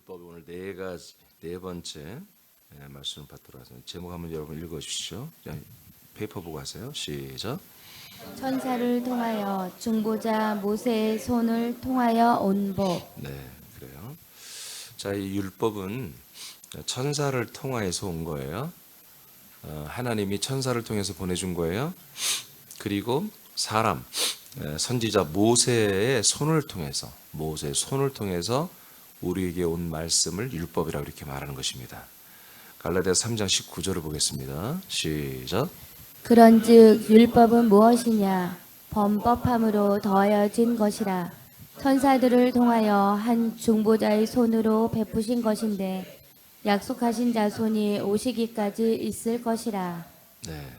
율법의 오늘 네 번째 말씀을 받도록 하겠습니다. 제목 한번 여러분 읽어주시죠. 자, 페이퍼 보고 하세요. 시작. 천사를 통하여 중보자 모세의 손을 통하여 온 법. 네, 그래요. 자, 이 율법은 천사를 통하여서 온 거예요. 하나님이 천사를 통해서 보내준 거예요. 그리고 사람, 선지자 모세의 손을 통해서 우리에게 온 말씀을 율법이라고 이렇게 말하는 것입니다. 갈라디아서 3장 19절을 보겠습니다. 시작. 그런즉 율법은 무엇이냐? 범법함으로 더하여진 것이라. 천사들을 통하여 한 중보자의 손으로 베푸신 것인데 약속하신 자손이 오시기까지 있을 것이라. 네.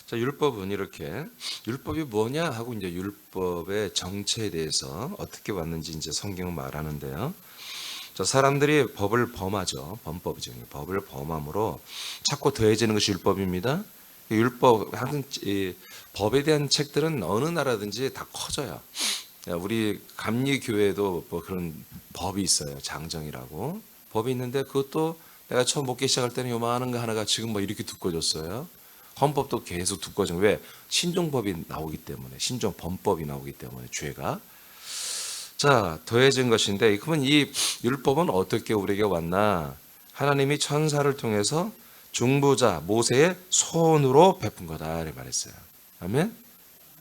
자, 율법은 이렇게 율법이 뭐냐 하고 이제 율법의 정체에 대해서 어떻게 왔는지 이제 성경은 말하는데요. 자, 사람들이 법을 범하죠. 범법이죠. 법을 범함으로 자꾸 더해지는 것이 율법입니다. 율법 하는 법에 대한 책들은 어느 나라든지 다 커져요. 우리 감리교회도 뭐 그런 법이 있어요. 장정이라고 법이 있는데 그것도 내가 처음 목회 시작할 때는 요만한 거 하나가 지금 뭐 이렇게 두꺼워졌어요. 헌법도 계속 두꺼워진 왜? 신종법이 나오기 때문에 신종 범법이 나오기 때문에 죄가 자 더해진 것인데 그러면 이 율법은 어떻게 우리에게 왔나? 하나님이 천사를 통해서 중보자 모세의 손으로 베푼 거다 이렇게 말했어요. 아멘.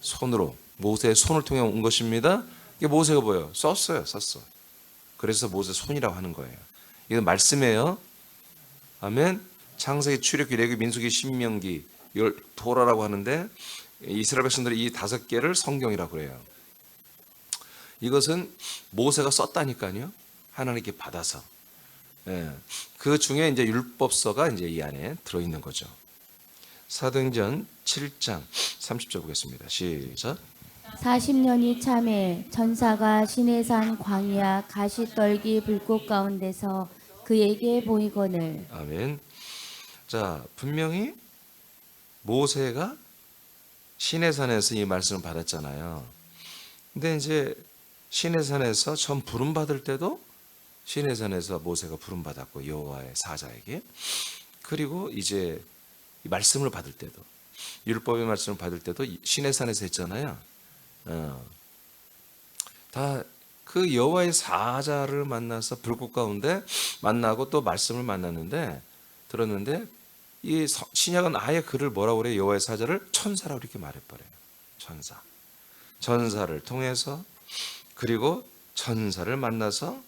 손으로 모세의 손을 통해 온 것입니다. 이게 모세가 뭐예요? 썼어요. 그래서 모세 손이라고 하는 거예요. 이건 말씀이에요. 아멘. 창세기, 출애굽기, 레위기, 민수기, 신명기 이걸 도라라고 하는데 이스라엘 백성들이 이 5개를 성경이라고 그래요. 이것은 모세가 썼다니까요. 하나님께 받아서. 그 중에 이제 율법서가 이제 이 안에 들어 있는 거죠. 사도행전 7장 30절 보겠습니다. 시작. 40년이 참에 천사가 시내산 광야 가시떨기 불꽃 가운데서 그에게 보이거늘. 아멘. 자, 분명히 모세가 시내산에서 이 말씀을 받았잖아요. 근데 이제 시내산에서 처음 부름 받을 때도 시내산에서 모세가 부름 받았고 여호와의 사자에게 그리고 이제 이 말씀을 받을 때도 율법의 말씀을 받을 때도 시내산에서 했잖아요. 다 그 여호와의 사자를 만나서 불꽃 가운데 만나고 또 말씀을 만났는데 들었는데 이 신약은 아예 그를 뭐라고 그래요? 여호와의 사자를 천사라고 이렇게 말해버려요. 천사를 통해서 그리고 천사를 만나서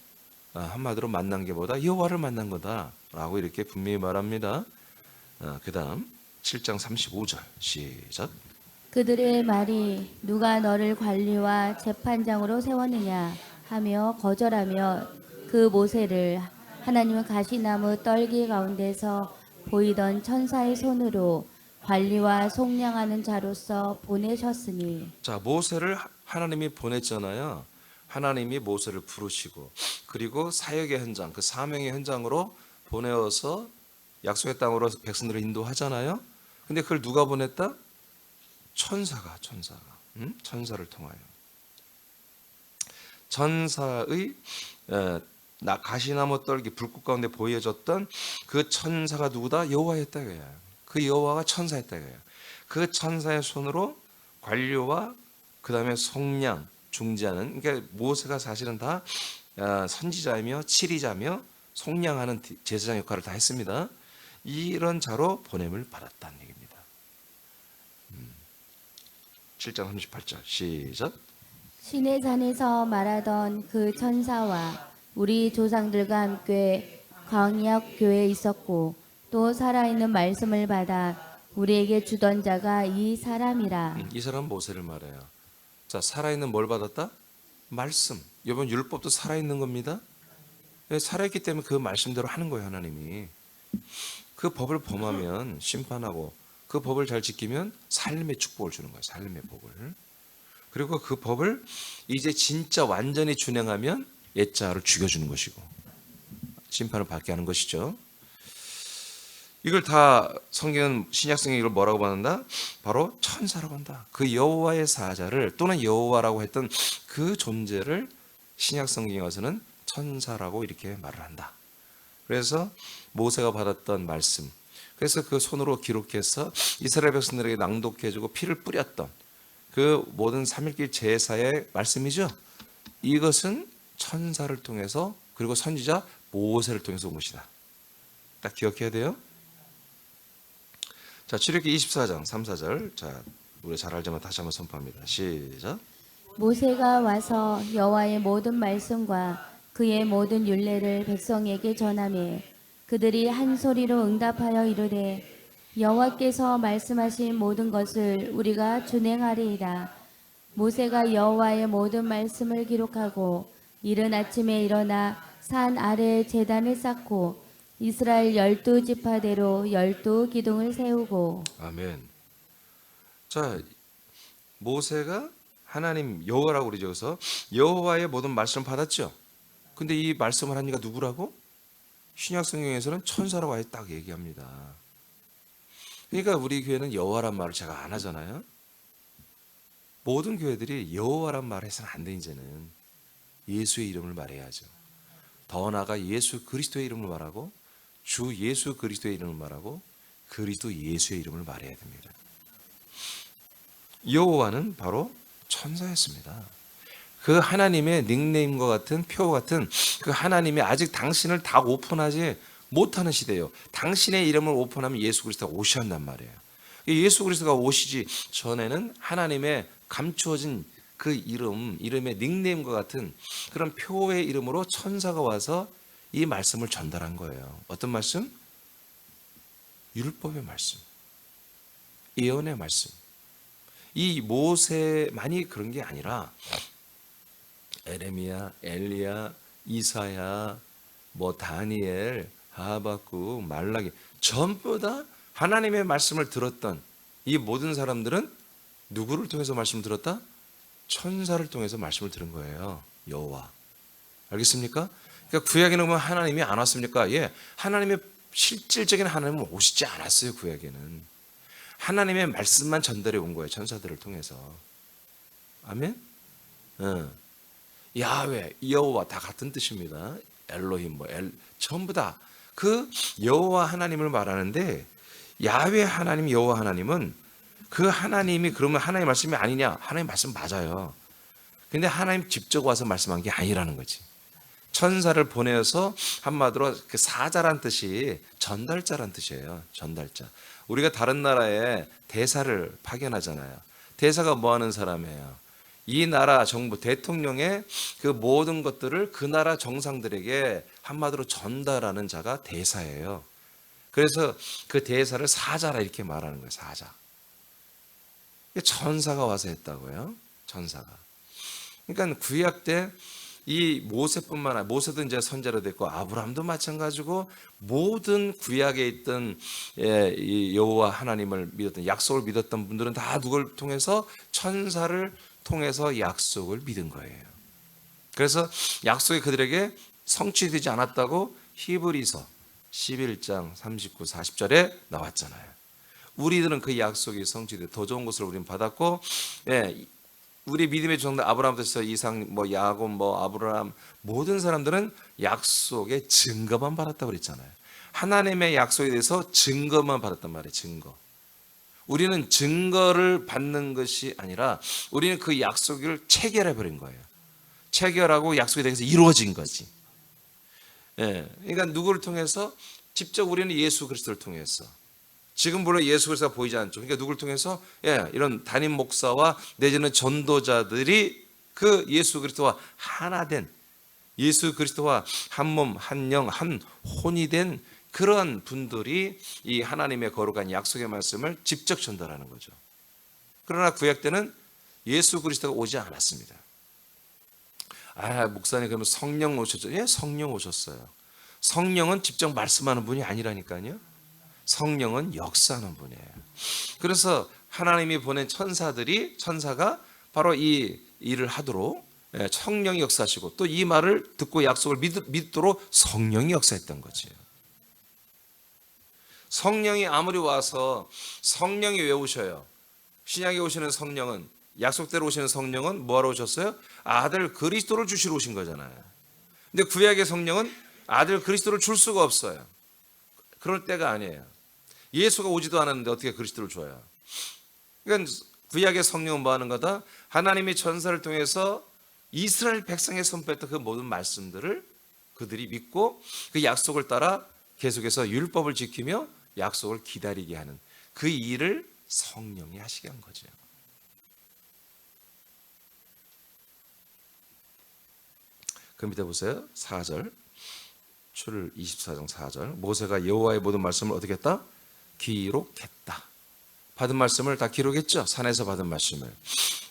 한마디로 만난 게 뭐다? 여호와를 만난 거다라고 이렇게 분명히 말합니다. 그 다음 7장 35절 시작. 그들의 말이 누가 너를 관리와 재판장으로 세웠느냐 하며 거절하며 그 모세를 하나님은 가시나무 떨기 가운데서 보이던 천사의 손으로 관리와 속량하는 자로서 보내셨으니. 자, 모세를 하나님이 보냈잖아요. 하나님이 모세를 부르시고 그리고 사역의 현장, 그 사명의 현장으로 보내어서 약속의 땅으로 백성들을 인도하잖아요. 근데 그걸 누가 보냈다? 천사가 천사를 통하여 천사의 가시나무 떨기 불꽃 가운데 보여졌던 그 천사가 누구다? 여호와였다 이거야. 그 여호와가 천사였다 이거야. 그 천사의 손으로 관료와 그 다음에 속량 중지하는 그러니까 모세가 사실은 다 선지자이며 치리자며 속량하는 제사장 역할을 다 했습니다. 이런 자로 보냄을 받았다는 얘기입니다. 7장 38절 시작. 시내산에서 말하던 그 천사와 우리 조상들과 함께 광야 교회에 있었고 또 살아있는 말씀을 받아 우리에게 주던 자가 이 사람이라. 이 사람 모세를 말해요. 자, 살아있는 뭘 받았다? 말씀. 이번 율법도 살아있는 겁니다. 살아있기 때문에 그 말씀대로 하는 거예요. 하나님이. 그 법을 범하면 심판하고 그 법을 잘 지키면 삶의 축복을 주는 거예요. 삶의 복을. 그리고 그 법을 이제 진짜 완전히 준행하면 옛자를 죽여주는 것이고 심판을 받게 하는 것이죠. 이걸 다 성경은 신약성경이 이걸 뭐라고 말한다? 바로 천사라고 한다. 그 여호와의 사자를 또는 여호와라고 했던 그 존재를 신약성경에 와서는 천사라고 이렇게 말을 한다. 그래서 모세가 받았던 말씀, 그래서 그 손으로 기록해서 이스라엘 백성들에게 낭독해주고 피를 뿌렸던 그 모든 3.1길 제사의 말씀이죠. 이것은 천사를 통해서 그리고 선지자 모세를 통해서 온 것이다. 딱 기억해야 돼요. 자, 출애굽기 24장 3, 4절. 자, 우리 잘 알지만 다시 한번 선포합니다. 시작. 모세가 와서 여호와의 모든 말씀과 그의 모든 율례를 백성에게 전하며 그들이 한 소리로 응답하여 이르되 여호와께서 말씀하신 모든 것을 우리가 준행하리이다. 모세가 여호와의 모든 말씀을 기록하고 이른 아침에 일어나 산 아래에 제단을 쌓고 이스라엘 12지파대로 12기둥을 세우고. 아멘. 자, 모세가 하나님 여호와라고 그러죠. 그래서 여호와의 모든 말씀을 받았죠. 근데 이 말씀을 한 이가 누구라고? 신약 성경에서는 천사라고 아예 딱 얘기합니다. 그러니까 우리 교회는 여호와란 말을 제가 안 하잖아요. 모든 교회들이 여호와란 말을 해서는 안 돼. 이제는 예수의 이름을 말해야죠. 더 나아가 예수 그리스도의 이름을 말하고 주 예수 그리스도의 이름을 말하고 그리스도 예수의 이름을 말해야 됩니다. 여호와는 바로 천사였습니다. 그 하나님의 닉네임과 같은 표 같은 그 하나님이 아직 당신을 다 오픈하지 못하는 시대예요. 당신의 이름을 오픈하면 예수 그리스도가 오셔야 한단 말이에요. 예수 그리스도가 오시기 전에는 하나님의 감추어진 그 이름의 닉네임과 같은 그런 표의 이름으로 천사가 와서 이 말씀을 전달한 거예요. 어떤 말씀? 율법의 말씀, 예언의 말씀. 이 모세만이 그런 게 아니라 에레미야, 엘리야, 이사야, 다니엘, 하박국, 말라기 전부 다 하나님의 말씀을 들었던 이 모든 사람들은 누구를 통해서 말씀을 들었다? 천사를 통해서 말씀을 들은 거예요. 여호와. 알겠습니까? 그러니까 구약에는 보면 하나님이 안 왔습니까? 예, 하나님의 실질적인 하나님은 오시지 않았어요. 구약에는 하나님의 말씀만 전달해 온 거예요. 천사들을 통해서. 아멘. 야훼, 여호와 다 같은 뜻입니다. 엘로힘, 전부 다 그 여호와 하나님을 말하는데 야훼 하나님, 여호와 하나님은 그 하나님이 그러면 하나님의 말씀이 아니냐? 하나님의 말씀 맞아요. 근데 하나님 직접 와서 말씀한 게 아니라는 거지. 천사를 보내서 한마디로 그 사자란 뜻이 전달자란 뜻이에요. 전달자. 우리가 다른 나라에 대사를 파견하잖아요. 대사가 뭐 하는 사람이에요? 이 나라 정부 대통령의 그 모든 것들을 그 나라 정상들에게 한마디로 전달하는 자가 대사예요. 그래서 그 대사를 사자라 이렇게 말하는 거예요. 사자. 천사가 와서 했다고요. 천사가. 그러니까 구약 때 이 모세뿐만 아니라 모세도 이제 선자로 됐고 아브라함도 마찬가지고 모든 구약에 있던 이 여호와 하나님을 믿었던 약속을 믿었던 분들은 다 누굴 통해서 천사를 통해서 약속을 믿은 거예요. 그래서 약속이 그들에게 성취되지 않았다고 히브리서 11장 39, 40절에 나왔잖아요. 우리들은 그 약속이 성취돼 더 좋은 것을 우리는 받았고, 우리 믿음의 조상들 아브라함부터 이삭, 야곱, 아브라함 모든 사람들은 약속의 증거만 받았다고 그랬잖아요. 하나님의 약속에 대해서 증거만 받았단 말이에요. 증거. 우리는 증거를 받는 것이 아니라 우리는 그 약속을 체결해 버린 거예요. 체결하고 약속에 대해서 이루어진 거지. 그러니까 누구를 통해서? 직접 우리는 예수 그리스도를 통해서. 지금 물론 예수 그리스도가 보이지 않죠. 그러니까 누구를 통해서? 이런 담임 목사와 내지는 전도자들이 그 예수 그리스도와 하나 된, 예수 그리스도와 한 몸, 한 영, 한 혼이 된 그런 분들이 이 하나님의 거룩한 약속의 말씀을 직접 전달하는 거죠. 그러나 구약 때는 예수 그리스도가 오지 않았습니다. 목사님 그러면 성령 오셨죠? 예, 성령 오셨어요. 성령은 직접 말씀하는 분이 아니라니까요. 성령은 역사하는 분이에요. 그래서 하나님이 보낸 천사가 바로 이 일을 하도록 성령이 역사하시고 또 이 말을 듣고 약속을 믿도록 성령이 역사했던 거죠. 성령이 아무리 와서 성령이 왜 오셔요? 신약에 오시는 성령은, 약속대로 오시는 성령은 뭐하러 오셨어요? 아들 그리스도를 주시러 오신 거잖아요. 근데 구약의 성령은 아들 그리스도를 줄 수가 없어요. 그럴 때가 아니에요. 예수가 오지도 않았는데 어떻게 그리스도를 줘요? 그러니까 구약의 성령은 뭐 하는 거다? 하나님이 전사를 통해서 이스라엘 백성에 선포했던 그 모든 말씀들을 그들이 믿고 그 약속을 따라 계속해서 율법을 지키며 약속을 기다리게 하는 그 일을 성령이 하시게 한 거죠. 그 밑에 보세요. 4절. 출애굽 24장 4절. 모세가 여호와의 모든 말씀을 어떻게 했다? 기록했다. 받은 말씀을 다 기록했죠. 산에서 받은 말씀을.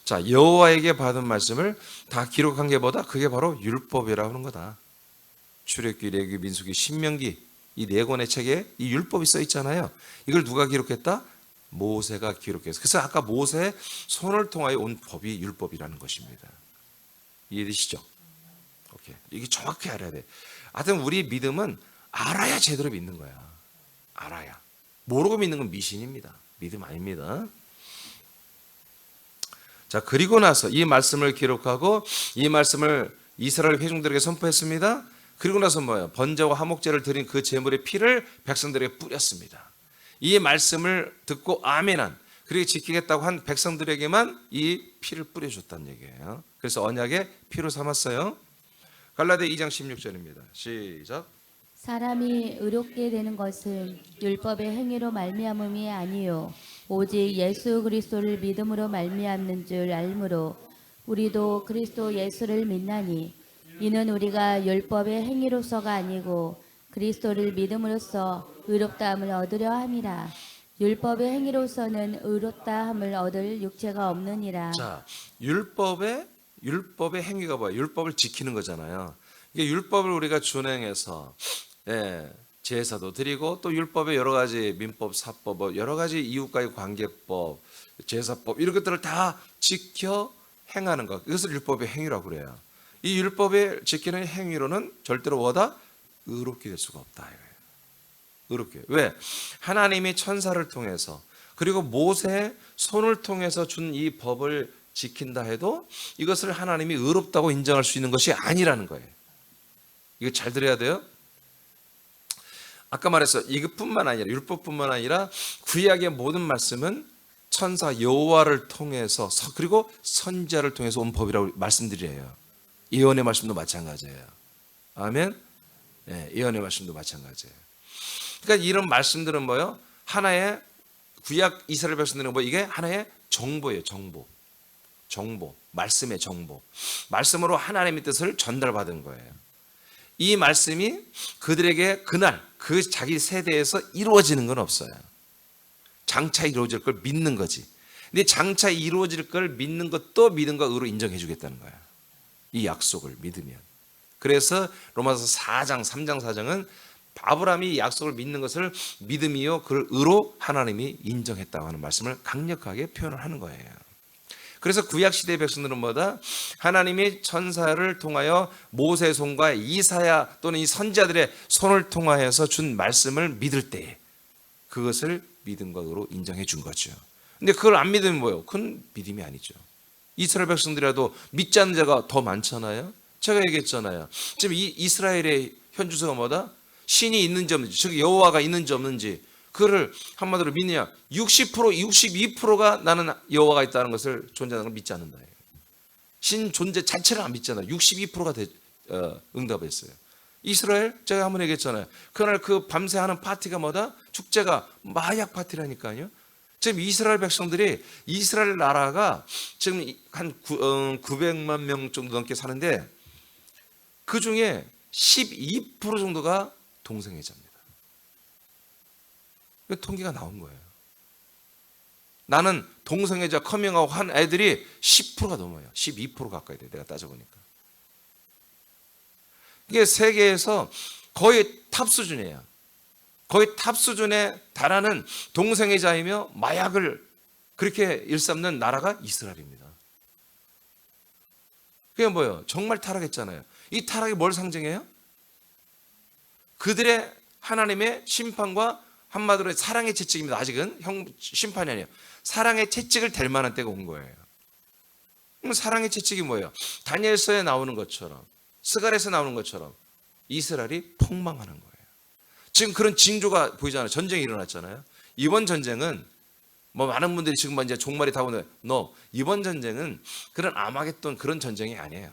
자, 여호와에게 받은 말씀을 다 기록한 게 뭐다? 그게 바로 율법이라고 하는 거다. 출애굽기, 레위기, 민수기, 신명기 이 네 권의 책에 이 율법이 써 있잖아요. 이걸 누가 기록했다? 모세가 기록했어. 그래서 아까 모세의 손을 통하여 온 법이 율법이라는 것입니다. 이해되시죠? 오케이. 이게 정확히 알아야 돼. 하여튼 우리 믿음은 알아야 제대로 믿는 거야. 알아야. 모르고 믿는 건 미신입니다. 믿음 아닙니다. 자, 그리고 나서 이 말씀을 기록하고 이 말씀을 이스라엘 회중들에게 선포했습니다. 그리고 나서 뭐예요? 번제와 화목제를 드린 그 제물의 피를 백성들에게 뿌렸습니다. 이 말씀을 듣고 아멘한 그리고 지키겠다고 한 백성들에게만 이 피를 뿌려줬다는 얘기예요. 그래서 언약의 피로 삼았어요. 갈라디아 2장 16절입니다. 시작. 사람이 의롭게 되는 것은 율법의 행위로 말미암음이 아니요 오직 예수 그리스도를 믿음으로 말미암는 줄 알므로 우리도 그리스도 예수를 믿나니 이는 우리가 율법의 행위로서가 아니고 그리스도를 믿음으로써 의롭다함을 얻으려 함이라. 율법의 행위로서는 의롭다함을 얻을 육체가 없느니라. 자, 율법의 행위가 뭐야? 율법을 지키는 거잖아요. 이게 율법을 우리가 준행해서 제사도 드리고 또 율법의 여러 가지 민법, 사법, 여러 가지 이웃과의 관계법, 제사법 이런 것들을 다 지켜 행하는 것. 이것을 율법의 행위라고 그래요. 이 율법을 지키는 행위로는 절대로 뭐다? 의롭게 될 수가 없다. 의롭게. 왜? 하나님이 천사를 통해서 그리고 모세의 손을 통해서 준 이 법을 지킨다 해도 이것을 하나님이 의롭다고 인정할 수 있는 것이 아니라는 거예요. 이거 잘 들어야 돼요. 아까 말했어요. 이것뿐만 아니라 율법뿐만 아니라 구약의 모든 말씀은 천사 여호와를 통해서 그리고 선지자를 통해서 온 법이라고 말씀드려요. 예언의 말씀도 마찬가지예요. 아멘. 예언의 말씀도 마찬가지예요. 그러니까 이런 말씀들은 뭐요? 하나의 구약 이스라엘 백성들은 뭐 이게 하나의 정보예요. 정보. 말씀의 정보. 말씀으로 하나님의 뜻을 전달받은 거예요. 이 말씀이 그들에게 그날 그 자기 세대에서 이루어지는 건 없어요. 장차 이루어질 걸 믿는 거지. 근데 장차 이루어질 걸 믿는 것도 믿음과 의로 인정해 주겠다는 거야. 이 약속을 믿으면. 그래서 로마서 4장, 3장, 4장은 아브라함이 약속을 믿는 것을 믿음이요 그를 의로 하나님이 인정했다고 하는 말씀을 강력하게 표현을 하는 거예요. 그래서 구약시대의 백성들은 뭐다? 하나님이 천사를 통하여 모세의 손과 이사야 또는 이 선지자들의 손을 통하여서 준 말씀을 믿을 때 그것을 믿음과 의로 인정해 준 거죠. 근데 그걸 안 믿으면 뭐예요? 그건 믿음이 아니죠. 이스라엘 백성들이라도 믿지 않는 자가 더 많잖아요. 제가 얘기했잖아요. 지금 이 이스라엘의 현주소가 뭐다? 신이 있는지 없는지, 즉 여호와가 있는지 없는지 그거를 한마디로 믿느냐? 60%, 62%가 나는 여호와가 있다는 것을 존재하는 걸 믿지 않는다. 신 존재 자체를 안 믿잖아요. 62%가 응답했어요. 이스라엘 제가 한번 얘기했잖아요. 그날 그 밤새 하는 파티가 뭐다? 축제가 마약 파티라니까요. 지금 이스라엘 백성들이 이스라엘 나라가 지금 한 900만 명 정도 넘게 사는데 그 중에 12% 정도가 동성애자입니다. 통계가 나온 거예요. 나는 동성애자 커밍아웃 한 애들이 10%가 넘어요. 12% 가까이 돼. 내가 따져보니까. 이게 세계에서 거의 탑 수준이에요. 거의 탑 수준에 달하는 동성애자이며 마약을 그렇게 일삼는 나라가 이스라엘입니다. 그게 뭐예요? 정말 타락했잖아요. 이 타락이 뭘 상징해요? 그들의 하나님의 심판과 한마디로 사랑의 채찍입니다. 아직은 심판이 아니에요. 사랑의 채찍을 댈 만한 때가 온 거예요. 그럼 사랑의 채찍이 뭐예요? 다니엘서에 나오는 것처럼 스갈에서 나오는 것처럼 이스라엘이 폭망하는 거예요. 지금 그런 징조가 보이잖아요. 전쟁이 일어났잖아요. 이번 전쟁은 뭐 많은 분들이 지금 이제 종말이 다오는 이번 전쟁은 그런 아마겟돈 그런 전쟁이 아니에요.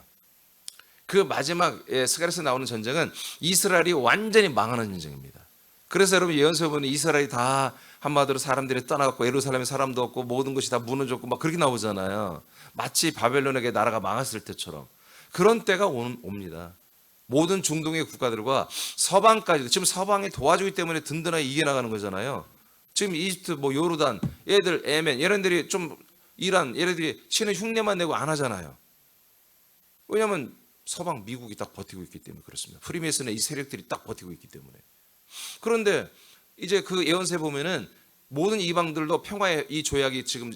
그 마지막 스갈에서 나오는 전쟁은 이스라엘이 완전히 망하는 전쟁입니다. 그래서 여러분 예언서에 보면 이스라엘이 다 한마디로 사람들이 떠나갔고 예루살렘에 사람도 없고 모든 것이 다 무너졌고 막 그렇게 나오잖아요. 마치 바벨론에게 나라가 망했을 때처럼 그런 때가 옵니다. 모든 중동의 국가들과 서방까지도 지금 서방이 도와주기 때문에 든든하게 이겨나가는 거잖아요. 지금 이집트, 뭐 요르단, 얘들 예멘 얘네들이 좀 이란 얘네들이 치는 흉내만 내고 안 하잖아요. 왜냐하면 서방 미국이 딱 버티고 있기 때문에 그렇습니다. 프리메이슨의 이 세력들이 딱 버티고 있기 때문에. 그런데 이제 그 예언서에 보면은 모든 이방들도 평화의 이 조약이 지금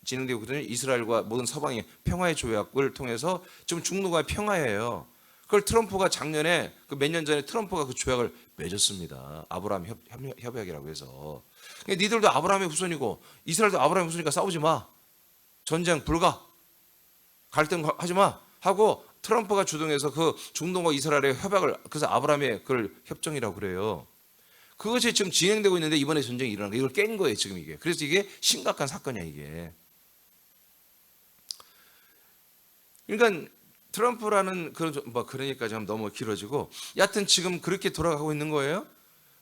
진행되고 있거든요. 이스라엘과 모든 서방이 평화의 조약을 통해서 지금 중동과의 평화예요. 그걸 트럼프가 작년에 그 몇 년 전에 트럼프가 그 조약을 맺었습니다. 아브라함 협약이라고 해서. 그러니까 니들도 아브라함의 후손이고 이스라엘도 아브라함의 후손이니까 싸우지 마. 전쟁 불가. 갈등 하지 마. 하고 트럼프가 주동해서 그 중동과 이스라엘의 협약을 그래서 아브라함의 그걸 협정이라고 그래요. 그것이 지금 진행되고 있는데 이번에 전쟁이 일어난 거예요. 이걸 깬 거예요, 지금 이게. 그래서 이게 심각한 사건이야, 이게. 그러니까 트럼프라는 그런 뭐 그러니까 좀 너무 길어지고 여하튼 지금 그렇게 돌아가고 있는 거예요.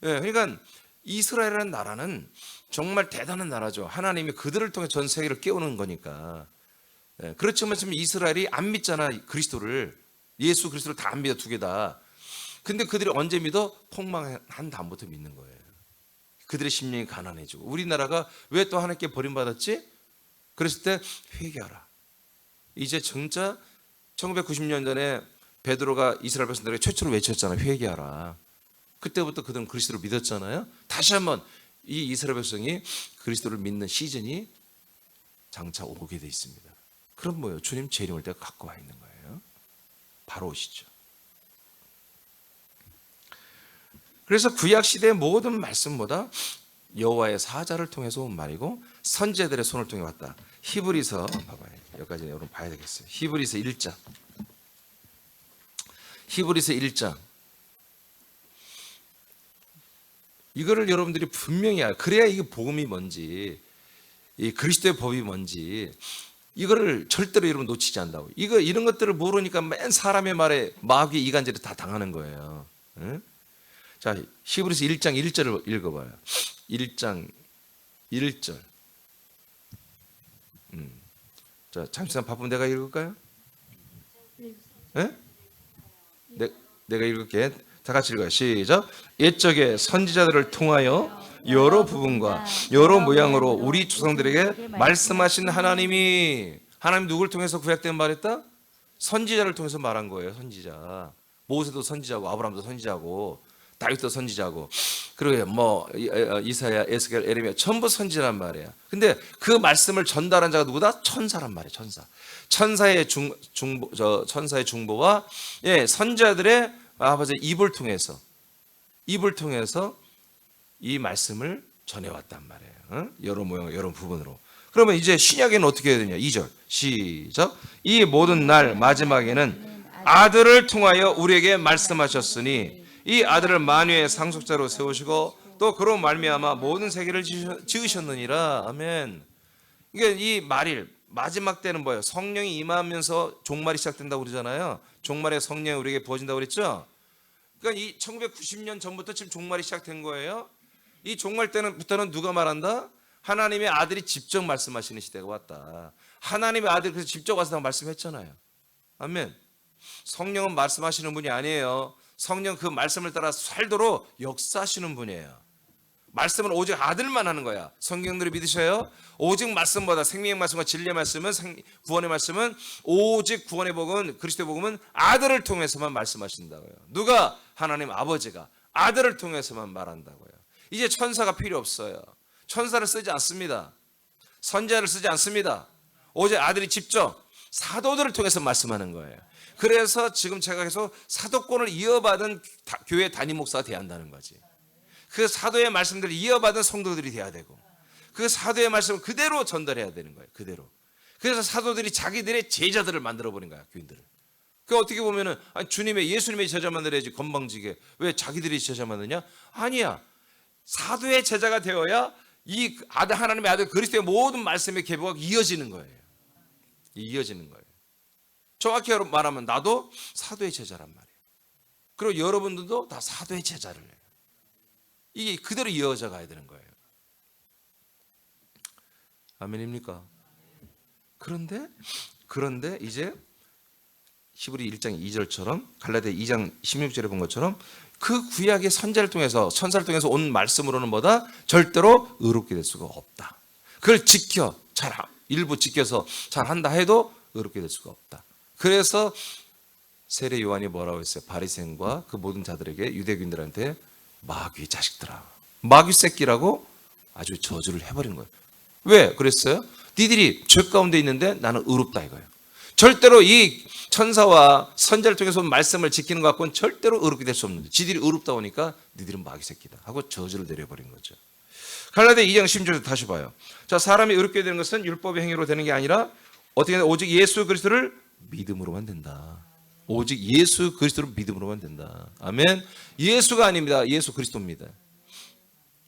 예, 그러니까 이스라엘이라는 나라는 정말 대단한 나라죠. 하나님이 그들을 통해 전 세계를 깨우는 거니까. 예, 그렇지만 지금 이스라엘이 안 믿잖아, 그리스도를. 예수 그리스도를 다 안 믿어, 두 개 다. 근데 그들이 언제 믿어? 폭망한 다음부터 믿는 거예요. 그들의 심령이 가난해지고. 우리나라가 왜 또 하나님께 버림받았지? 그랬을 때 회개하라. 이제 진짜 1990년 전에 베드로가 이스라엘 백성들에게 최초로 외쳤잖아요. 회개하라. 그때부터 그들은 그리스도를 믿었잖아요. 다시 한번 이 이스라엘 백성이 그리스도를 믿는 시즌이 장차 오게 돼 있습니다. 그럼 뭐예요? 주님 재림을 때가 갖고 와 있는 거예요. 바로 오시죠. 그래서 구약 시대의 모든 말씀보다 여호와의 사자를 통해서 온 말이고 선지자들의 손을 통해 왔다. 히브리서 봐봐요. 여기까지 여러분 봐야 되겠어요. 히브리서 1장. 히브리서 1장. 이거를 여러분들이 분명히 알아요. 그래야 이게 복음이 뭔지, 이 그리스도의 법이 뭔지 이거를 절대로 여러분 놓치지 않는다고. 이런 것들을 모르니까 맨 사람의 말에 마귀의 이간질을 다 당하는 거예요. 응? 자, 히브리서 1장 1절을 읽어봐요. 1장 1절. 자, 잠시만 바쁘면 내가 읽을까요? 네? 내가 읽을게. 다 같이 읽어요. 시작. 옛적에 선지자들을 통하여 여러 부분과 여러 모양으로 우리 조상들에게 말씀하신 하나님 누구를 통해서 구약된 말했다? 선지자를 통해서 말한 거예요. 선지자. 모세도 선지자고 아브라함도 선지자고 다윗도 선지자고 그리고 뭐 이사야, 에스겔, 에레미야 전부 선지자란 말이에요. 근데 그 말씀을 전달한 자가 누구다? 천사란 말이에요. 천사의 중보와 선지자들의 아버지 입을 통해서 이 말씀을 전해왔단 말이에요. 여러 모양 여러 부분으로. 그러면 이제 신약에는 어떻게 해야 되냐? 2절 시작. 이 모든 날 마지막에는 아들을 통하여 우리에게 말씀하셨으니 이 아들을 만유의 상속자로 세우시고 또 그로 말미암아 모든 세계를 지으셨느니라. 아멘. 이게 이 말일 마지막 때는 뭐예요? 성령이 임하면서 종말이 시작된다고 그러잖아요. 종말의 성령이 우리에게 부어진다고 그랬죠. 그러니까 이 1990년 전부터 지금 종말이 시작된 거예요. 이 종말 때부터는 누가 말한다? 하나님의 아들이 직접 말씀하시는 시대가 왔다. 하나님의 아들이 그래서 직접 와서 말씀했잖아요. 아멘. 성령은 말씀하시는 분이 아니에요. 성령 그 말씀을 따라 살도록 역사하시는 분이에요. 말씀은 오직 아들만 하는 거야. 성경들을 믿으셔요? 오직 말씀보다 생명의 말씀과 진리의 말씀은 구원의 말씀은 오직 구원의 복음은 그리스도의 복음은 아들을 통해서만 말씀하신다고요. 누가? 하나님 아버지가 아들을 통해서만 말한다고요. 이제 천사가 필요 없어요. 천사를 쓰지 않습니다. 선지자를 쓰지 않습니다. 오직 아들이 직접 사도들을 통해서 말씀하는 거예요. 그래서 지금 제가 계속 사도권을 이어받은 교회 담임 목사가 돼야 한다는 거지. 그 사도의 말씀들을 이어받은 성도들이 돼야 되고 그 사도의 말씀을 그대로 전달해야 되는 거예요. 그대로. 그래서 사도들이 자기들의 제자들을 만들어버린 거야. 교인들을. 그 어떻게 보면은 아니, 예수님의 제자 만들어야지 건방지게 왜 자기들이 제자 만드냐? 아니야. 사도의 제자가 되어야 이 하나님의 아들 그리스도의 모든 말씀의 계보가 이어지는 거예요. 이어지는 거예요. 정확히 말하면 나도 사도의 제자란 말이에요. 그리고 여러분들도 다 사도의 제자를 해요. 이게 그대로 이어져 가야 되는 거예요. 아멘입니까? 그런데 이제 히브리 1장 2절처럼 갈라디아 2장 16절에 본 것처럼 그 구약의 선자를 통해서 천사를 통해서 온 말씀으로는 뭐다? 절대로 의롭게 될 수가 없다. 그걸 일부 지켜서 잘 한다 해도 의롭게 될 수가 없다. 그래서 세례 요한이 뭐라고 했어요? 바리새인과 그 모든 자들에게 유대인들한테 마귀의 자식들아, 마귀 새끼라고 아주 저주를 해버린 거예요. 왜 그랬어요? 니들이 죄 가운데 있는데 나는 의롭다 이거예요. 절대로 이 천사와 선자를 통해서 온 말씀을 지키는 것 갖고는 절대로 의롭게 될 수 없는데 지들이 의롭다 보니까 니들은 마귀 새끼다 하고 저주를 내려버린 거죠. 갈라디아 2장 16절 다시 봐요. 자, 사람이 의롭게 되는 것은 율법의 행위로 되는 게 아니라 어떻게 되나 오직 예수 그리스도를 믿음으로만 된다. 오직 예수 그리스도를 믿음으로만 된다. 아멘. 예수가 아닙니다. 예수 그리스도입니다.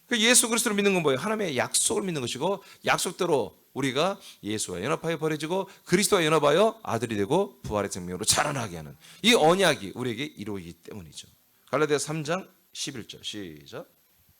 그 예수 그리스도를 믿는 건 뭐예요? 하나님의 약속을 믿는 것이고 약속대로 우리가 예수와 연합하여 버려지고 그리스도와 연합하여 아들이 되고 부활의 생명으로 자라나게 하는 이 언약이 우리에게 이루어지기 때문이죠. 갈라디아 3장 11절 시작.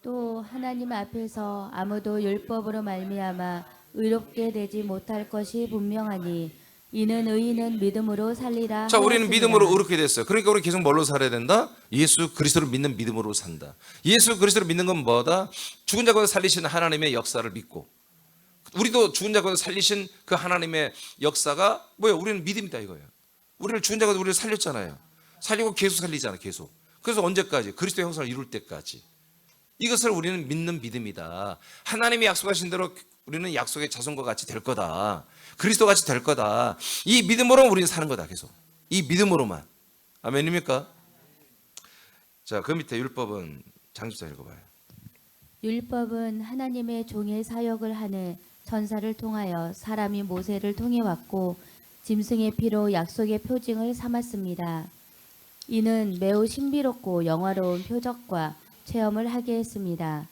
또 하나님 앞에서 아무도 율법으로 말미암아 의롭게 되지 못할 것이 분명하니 이는 의인은 믿음으로 살리라. 자, 우리는 하였습니다. 믿음으로 의롭게 됐어요. 그러니까 우리 계속 뭘로 살아야 된다? 예수 그리스도를 믿는 믿음으로 산다. 예수 그리스도를 믿는 건 뭐다? 죽은 자 가운데 살리신 하나님의 역사를 믿고 우리도 죽은 자 가운데 살리신 그 하나님의 역사가 뭐예요? 우리는 믿음이다 이거예요. 우리를 죽은 자 가운데 우리를 살렸잖아요. 살리고 계속 살리잖아 계속. 그래서 언제까지? 그리스도의 형상을 이룰 때까지. 이것을 우리는 믿는 믿음이다. 하나님이 약속하신 대로 우리는 약속의 자손과 같이 될 거다. 그리스도 같이 될 거다. 이 믿음으로 우리는 사는 거다 계속. 이 믿음으로만. 아멘입니까? 자, 그 밑에 율법은 장집사 읽어봐요. 율법은 하나님의 종의 사역을 하는 천사를 통하여 사람이 모세를 통해 왔고 짐승의 피로 약속의 표징을 삼았습니다. 이는 매우 신비롭고 영화로운 표적과 체험을 하게 했습니다.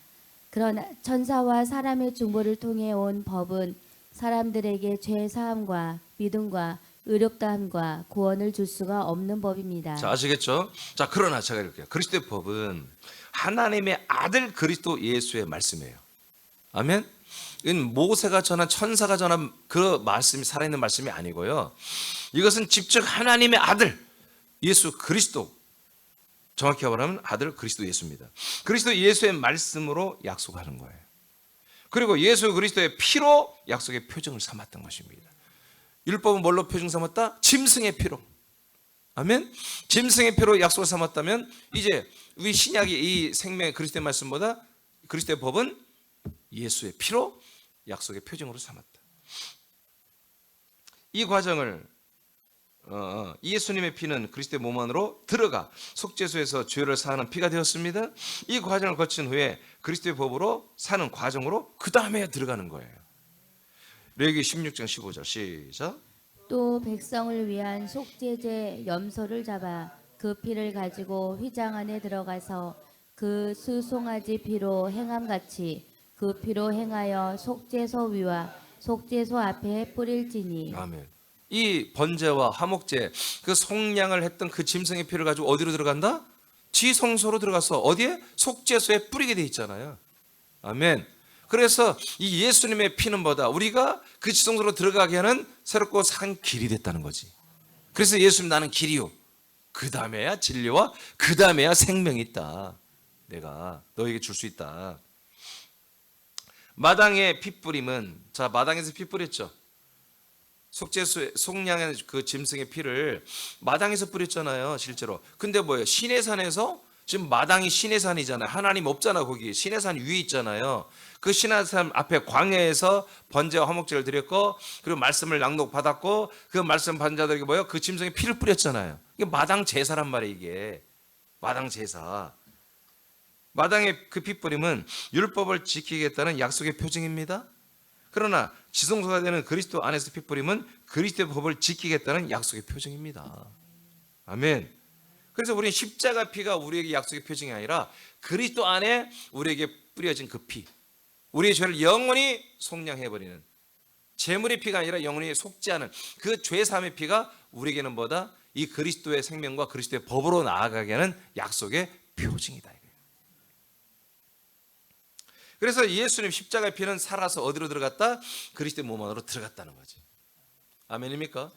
그러나 천사와 사람의 중보를 통해 온 법은 사람들에게 죄 사함과 믿음과 의롭다함과 구원을 줄 수가 없는 법입니다. 자, 아시겠죠? 자, 그러나 제가 이렇게 그리스도의 법은 하나님의 아들 그리스도 예수의 말씀이에요. 아멘. 이건 모세가 전한 천사가 전한 그 말씀이 살아있는 말씀이 아니고요. 이것은 직접 하나님의 아들 예수 그리스도, 정확히 말하면 아들 그리스도 예수입니다. 그리스도 예수의 말씀으로 약속하는 거예요. 그리고 예수 그리스도의 피로 약속의 표정을 삼았던 것입니다. 율법은 뭘로 표정 삼았다? 짐승의 피로. 아멘. 짐승의 피로 약속을 삼았다면 이제 우리 신약이 이 생명의 그리스도의 말씀보다 그리스도의 법은 예수의 피로 약속의 표정으로 삼았다. 이 과정을 예수님의 피는 그리스도의 몸 안으로 들어가 속죄소에서 죄를 사하는 피가 되었습니다. 이 과정을 거친 후에 그리스도의 법으로 사는 과정으로 그 다음에 들어가는 거예요. 레위기 16장 15절 시작. 또 백성을 위한 속죄제 염소를 잡아 그 피를 가지고 휘장 안에 들어가서 그 수송아지 피로 행함같이 그 피로 행하여 속죄소 위와 속죄소 앞에 뿌릴지니. 아멘. 이 번제와 화목제 그 속량을 했던 그 짐승의 피를 가지고 어디로 들어간다? 지성소로 들어가서 어디에? 속죄소에 뿌리게 돼 있잖아요. 아멘. 그래서 이 예수님의 피는 뭐다? 우리가 그 지성소로 들어가게 하는 새롭고 산 길이 됐다는 거지. 그래서 예수님 나는 길이요. 그 다음에야 진리와 그 다음에야 생명이 있다. 내가 너에게 줄 수 있다. 마당의 피 뿌림은, 자, 마당에서 피 뿌렸죠. 속죄소 속량의 그 짐승의 피를 마당에서 뿌렸잖아요, 실제로. 근데 뭐예요? 시내산에서, 지금 마당이 시내산이잖아요. 하나님 없잖아, 거기. 시내산 위에 있잖아요. 그 시내산 앞에 광야에서 번제와 화목제를 드렸고, 그리고 말씀을 낭독 받았고, 그 말씀 받은 자들에게 뭐예요? 그 짐승의 피를 뿌렸잖아요. 이게 마당 제사란 말이에요, 이게. 마당 제사. 마당의 그 피 뿌림은 율법을 지키겠다는 약속의 표징입니다. 그러나 지성소가 되는 그리스도 안에서 피 뿌림은 그리스도의 법을 지키겠다는 약속의 표징입니다. 아멘. 그래서 우리는 십자가 피가 우리에게 약속의 표징이 아니라 그리스도 안에 우리에게 뿌려진 그 피, 우리의 죄를 영원히 속량해버리는 제물의 피가 아니라 영원히 속지 않은 그 죄사함의 피가 우리에게는 뭐다? 이 그리스도의 생명과 그리스도의 법으로 나아가게 하는 약속의 표징이다. 그래서 예수님 십자가의 피는 살아서 어디로 들어갔다? 그리스도의 몸 안으로 들어갔다는 거지. 아멘입니까?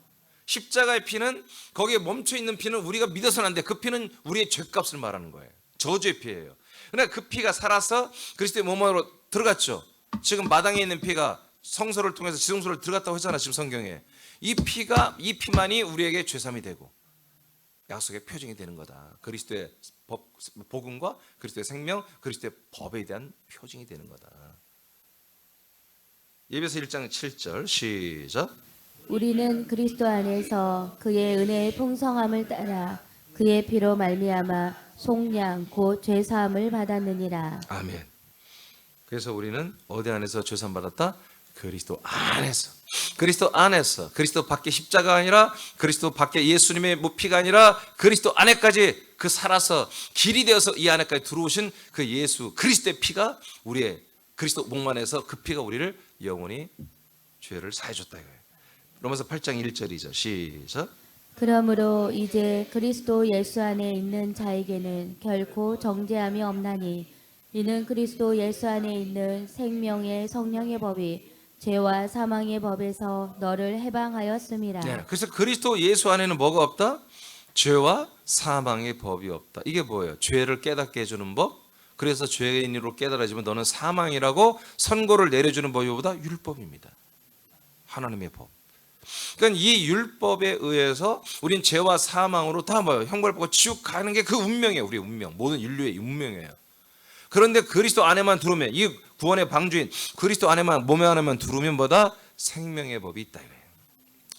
십자가의 피는 거기에 멈춰있는 피는 우리가 믿어서는 안 돼. 그 피는 우리의 죄값을 말하는 거예요. 저주의 피예요. 그러나 그 피가 살아서 그리스도의 몸 안으로 들어갔죠. 지금 마당에 있는 피가 성소를 통해서 지성소를 들어갔다고 했잖아. 지금 성경에. 이 피만이 우리에게 죄삼이 되고 약속의 표징이 되는 거다. 그리스도의 복음과 그리스도의 생명, 그리스도의 법에 대한 표징이 되는 거다. 예배서 1장 7절 시작. 우리는 그리스도 안에서 그의 은혜의 풍성함을 따라 그의 피로 말미암아 속량 곧 죄사함을 받았느니라. 아멘. 그래서 우리는 어디 안에서 죄사함 받았다? 그리스도 안에서. 그리스도 안에서. 그리스도 밖에 십자가 아니라 그리스도 밖에 예수님의 피가 아니라 그리스도 안에까지 그 살아서 길이 되어서 이 안에까지 들어오신 그 예수 그리스도의 피가 우리의 그리스도 몸 안에서 그 피가 우리를 영원히 죄를 사해 줬다 이거예요. 로마서 8장 1절 2절 시작. 그러므로 이제 그리스도 예수 안에 있는 자에게는 결코 정죄함이 없나니 이는 그리스도 예수 안에 있는 생명의 성령의 법이 죄와 사망의 법에서 너를 해방하였음이라. 네, 그래서 그리스도 예수 안에는 뭐가 없다? 죄와 사망의 법이 없다. 이게 뭐예요? 죄를 깨닫게 해주는 법. 그래서 죄인으로 깨달아지면 너는 사망이라고 선고를 내려주는 법보다 율법입니다. 하나님의 법. 그러니까 이 율법에 의해서 우린 죄와 사망으로 다 뭐예요? 형벌 받고 지옥 가는 게 그 운명이에요. 우리의 운명. 모든 인류의 운명이에요. 그런데 그리스도 안에만 들어오면 이 구원의 방주인 그리스도 안에만 몸에 안에만 들어오면 뭐다? 생명의 법이 있다 이거예요.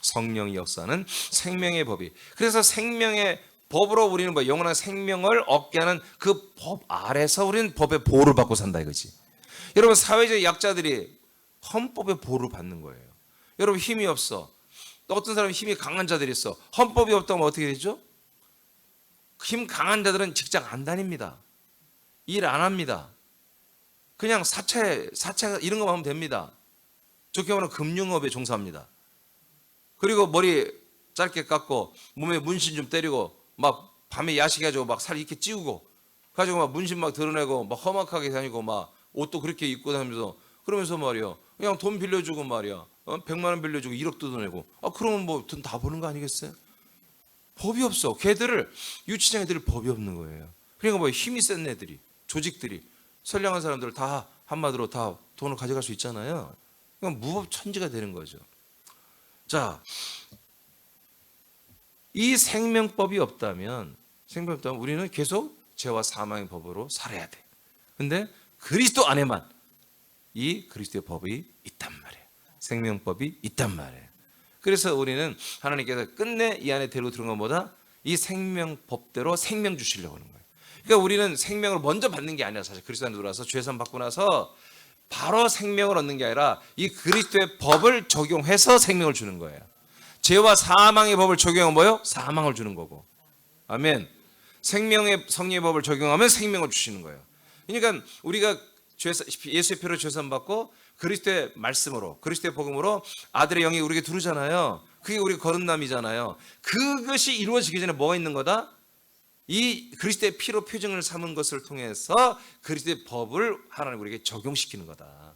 성령이 역사하는 생명의 법이. 그래서 생명의 법으로 우리는 뭐 영원한 생명을 얻게 하는 그 법 아래서 우리는 법의 보호를 받고 산다 이거지. 여러분 사회적 약자들이 헌법의 보호를 받는 거예요. 여러분 힘이 없어. 또 어떤 사람이 힘이 강한 자들이 있어. 헌법이 없다면 어떻게 되죠? 힘 강한 자들은 직장 안 다닙니다. 일 안 합니다. 그냥 사채 이런 것만 하면 됩니다. 좋게 말하면 금융업에 종사합니다. 그리고 머리 짧게 깎고 몸에 문신 좀 때리고 막 밤에 야식해가지고 막 살 이렇게 찌우고 가지고 막 문신 막 드러내고 막 험악하게 다니고 막 옷도 그렇게 입고 다니면서 그러면서 말이야 그냥 돈 빌려주고 말이야 100만 원 빌려주고 1억 뜯어내고 그러면 뭐 돈 다 버는 거 아니겠어요? 법이 없어. 걔들을 유치장 애들이 법이 없는 거예요. 그러니까 뭐 힘이 센 애들이 조직들이 선량한 사람들을 다 한마디로 다 돈을 가져갈 수 있잖아요. 그냥 무법 천지가 되는 거죠. 자, 이 생명법이 없다면 우리는 계속 죄와 사망의 법으로 살아야 돼. 근데 그리스도 안에만 이 그리스도의 법이 있단 말이에요. 생명법이 있단 말이에요. 그래서 우리는 하나님께서 끝내 이 안에 데리고 들어온 것보다 이 생명법대로 생명 주시려고 하는 거예요. 그러니까 우리는 생명을 먼저 받는 게 아니라 사실 그리스도 안에 들어와서 죄산 받고 나서 바로 생명을 얻는 게 아니라 이 그리스도의 법을 적용해서 생명을 주는 거예요. 죄와 사망의 법을 적용하면 뭐예요? 사망을 주는 거고. 아멘. 생명의 성령의 법을 적용하면 생명을 주시는 거예요. 그러니까 우리가 예수의 피로 죄산 받고 그리스도의 말씀으로 그리스도의 복음으로 아들의 영이 우리에게 들어오잖아요. 그게 우리 거듭남이잖아요. 그것이 이루어지기 전에 뭐가 있는 거다? 이 그리스도의 피로 표징을 삼은 것을 통해서 그리스도의 법을 하나님 우리에게 적용시키는 거다.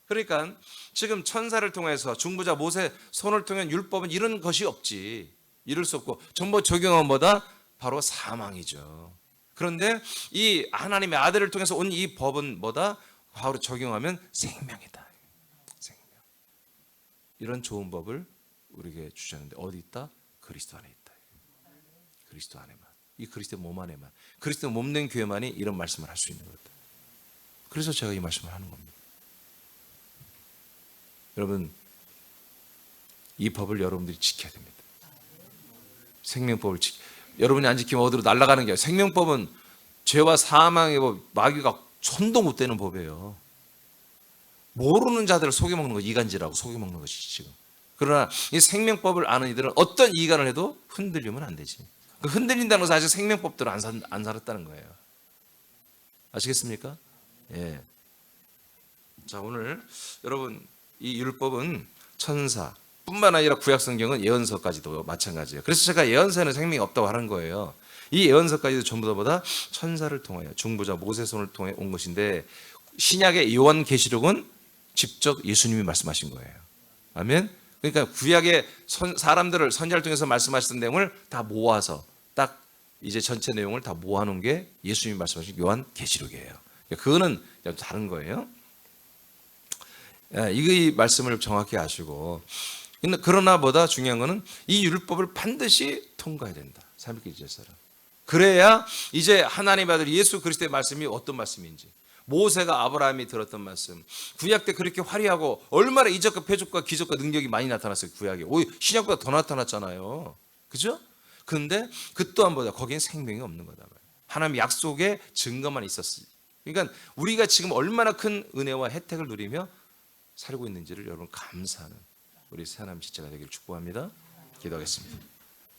그러니까 지금 천사를 통해서 중보자 모세 손을 통한 율법은 이런 것이 없지. 이룰 수 없고 전부 적용한 뭐다? 바로 사망이죠. 그런데 이 하나님의 아들을 통해서 온 이 법은 뭐다? 바로 적용하면 생명이다. 생명. 이런 좋은 법을 우리에게 주셨는데 어디 있다? 그리스도 안에 있다. 그리스도 안에만. 이 그리스도 몸 안에만. 그리스도 몸된 교회만이 이런 말씀을 할 수 있는 거다. 그래서 제가 이 말씀을 하는 겁니다. 여러분, 이 법을 여러분들이 지켜야 됩니다. 생명법을 여러분이 안 지키면 어디로 날아가는 게 아니라 생명법은 죄와 사망의 법, 마귀가 손도 못 대는 법이에요. 모르는 자들을 속여먹는 거 이간질하고 속여먹는 것이지 지금. 그러나 이 생명법을 아는 이들은 어떤 이간을 해도 흔들리면 안 되지. 그 흔들린다는 것은 아직 생명법대로 안 살았다는 거예요. 아시겠습니까? 예. 자, 오늘 여러분 이 율법은 천사뿐만 아니라 구약 성경은 예언서까지도 마찬가지예요. 그래서 제가 예언서에는 생명이 없다고 하는 거예요. 이 예언서까지도 전부 다보다 천사를 통하여 중보자 모세의 손을 통해 온 것인데 신약의 요한계시록은 직접 예수님이 말씀하신 거예요. 아멘. 그러니까 구약의 사람들을 선지자를 통해서 말씀하셨던 내용을 다 모아서 딱 이제 전체 내용을 다 모아놓은 게 예수님이 말씀하신 요한계시록이에요. 그거는 다른 거예요. 이 말씀을 정확히 아시고, 그러나 보다 중요한 거는 이 율법을 반드시 통과해야 된다. 삶의 지체사람. 그래야 이제 하나님의 아들 예수 그리스도의 말씀이 어떤 말씀인지, 모세가 아브라함이 들었던 말씀, 구약 때 그렇게 화려하고 얼마나 이적과 표적과 기적과 능력이 많이 나타났어요. 구약에 신약보다 더 나타났잖아요. 그죠? 그런데 그 또한보다 거기엔 생명이 없는 거다 말이에요. 하나님의 약속의 증거만 있었어요. 그러니까 우리가 지금 얼마나 큰 은혜와 혜택을 누리며 살고 있는지를 여러분 감사하는 우리 새하나님 지체가 되기를 축복합니다. 기도하겠습니다.